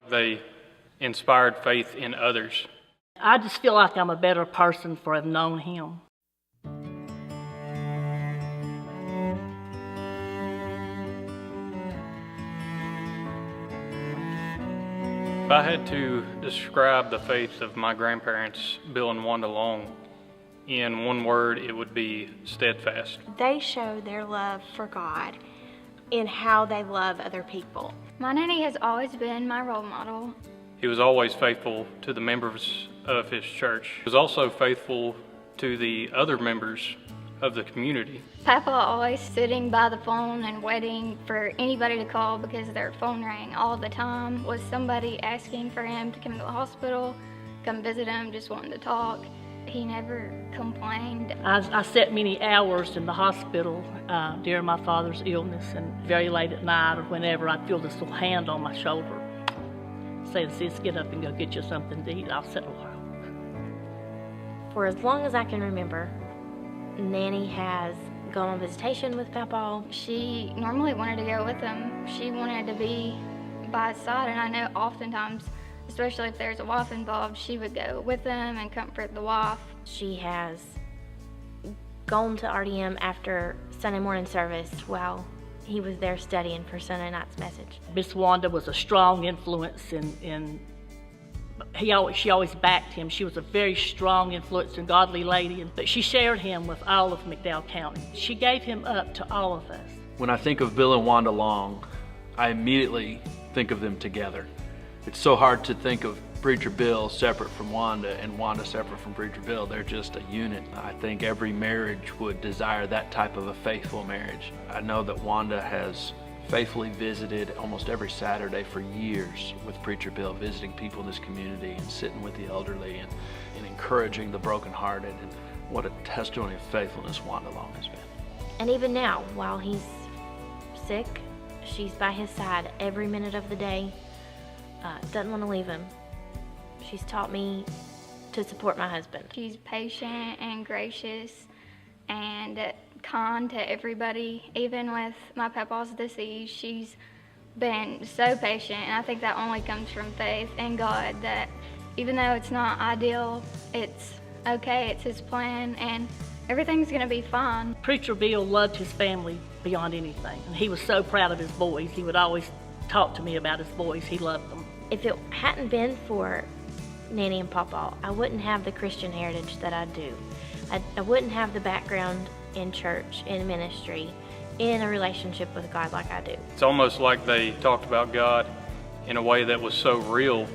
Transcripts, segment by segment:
They inspired faith in others. I just feel like I'm a better person for having known him. If I had to describe the faith of my grandparents, Bill and Wanda Long, in one word, it would be steadfast. They show their love for God in how they love other people. My nanny has always been my role model. He was always faithful to the members of his church. He was also faithful to the other members of the community. Papa always sitting by the phone and waiting for anybody to call because their phone rang all the time. Was somebody asking for him to come to the hospital, come visit him, just wanting to talk. He never complained. I sat many hours in the hospital during my father's illness, and very late at night or whenever I'd feel this little hand on my shoulder saying, "Sis, get up and go get you something to eat. I'll sit a while." For as long as I can remember, Nanny has gone on visitation with Papa. She normally wanted to go with him. She wanted to be by his side, and I know oftentimes, especially if there's a wife involved, she would go with him and comfort the wife. She has gone to RDM after Sunday morning service while he was there studying for Sunday night's message. Miss Wanda was a strong influence she always backed him. She was a very strong influence and godly lady, but she shared him with all of McDowell County. She gave him up to all of us. When I think of Bill and Wanda Long, I immediately think of them together. It's so hard to think of Preacher Bill separate from Wanda and Wanda separate from Preacher Bill. They're just a unit. I think every marriage would desire that type of a faithful marriage. I know that Wanda has faithfully visited almost every Saturday for years with Preacher Bill, visiting people in this community and sitting with the elderly and encouraging the brokenhearted. And what a testimony of faithfulness Wanda Long has been. And even now, while he's sick, she's by his side every minute of the day. Doesn't want to leave him. She's taught me to support my husband. She's patient and gracious and kind to everybody. Even with my papa's disease, she's been so patient, and I think that only comes from faith in God, that even though it's not ideal, it's okay, it's his plan, and everything's gonna be fine. Preacher Bill loved his family beyond anything, and he was so proud of his boys. He would always talk to me about his boys. He loved them. If it hadn't been for Nanny and Papa, I wouldn't have the Christian heritage that I do. I wouldn't have the background in church, in ministry, in a relationship with God like I do. It's almost like they talked about God in a way that was so real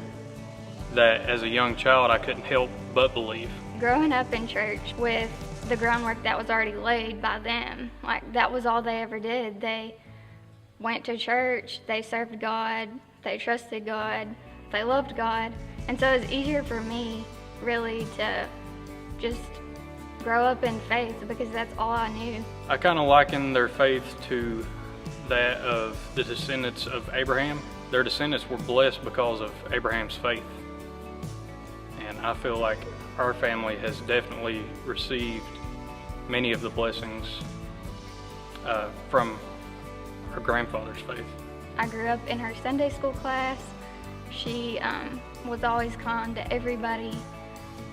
that as a young child I couldn't help but believe. Growing up in church with the groundwork that was already laid by them, like that was all they ever did. They went to church, they served God, they trusted God, they loved God. And so it's easier for me really to just grow up in faith because that's all I knew. I kind of liken their faith to that of the descendants of Abraham. Their descendants were blessed because of Abraham's faith. And I feel like our family has definitely received many of the blessings from her grandfather's faith. I grew up in her Sunday school class. She was always kind to everybody,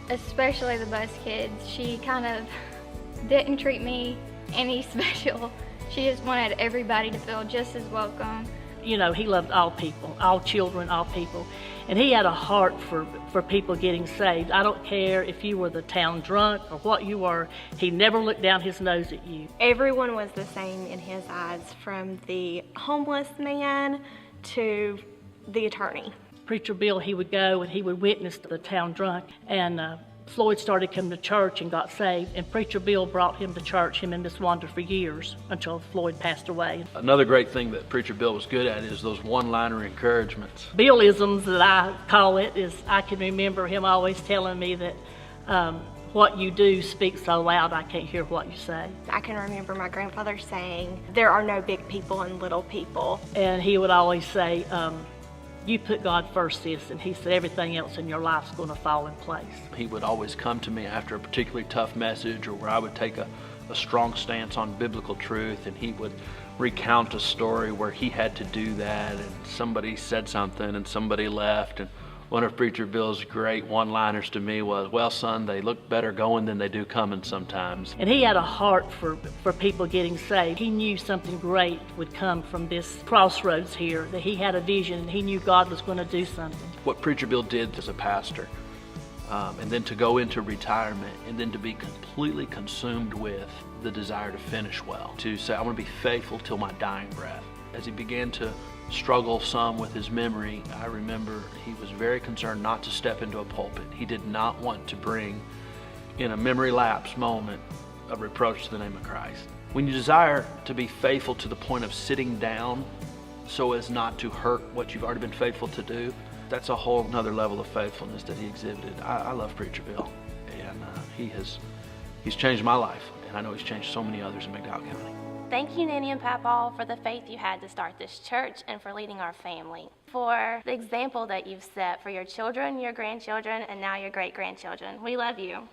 especially the bus kids. She kind of didn't treat me any special. She just wanted everybody to feel just as welcome. You know, he loved all people, all children, all people. And he had a heart for people getting saved. I don't care if you were the town drunk or what you were, he never looked down his nose at you. Everyone was the same in his eyes, from the homeless man to the attorney. Preacher Bill, he would go and he would witness to the town drunk, and Floyd started coming to church and got saved, and Preacher Bill brought him to church, him and Miss Wanda, for years until Floyd passed away. Another great thing that Preacher Bill was good at is those one-liner encouragements. Billisms, that I call it, is I can remember him always telling me that what you do speaks so loud I can't hear what you say. I can remember my grandfather saying, there are no big people and little people. And he would always say, you put God first, sis, and he said everything else in your life's going to fall in place. He would always come to me after a particularly tough message, or where I would take a a strong stance on biblical truth, and he would recount a story where he had to do that, and somebody said something and somebody left. And one of Preacher Bill's great one-liners to me was, "Well, son, they look better going than they do coming sometimes." And he had a heart for people getting saved. He knew something great would come from this crossroads here, that he had a vision and he knew God was going to do something. What Preacher Bill did as a pastor, and then to go into retirement, and then to be completely consumed with the desire to finish well, to say, "I want to be faithful till my dying breath." As he began to struggle some with his memory, I remember he was very concerned not to step into a pulpit. He did not want to bring, in a memory lapse moment, a reproach to the name of Christ. When you desire to be faithful to the point of sitting down so as not to hurt what you've already been faithful to do, that's a whole nother level of faithfulness that he exhibited. I love Preacher Bill, and he's changed my life, and I know he's changed so many others in McDowell County. Thank you, Nanny and Papaw, for the faith you had to start this church and for leading our family, for the example that you've set for your children, your grandchildren, and now your great-grandchildren. We love you.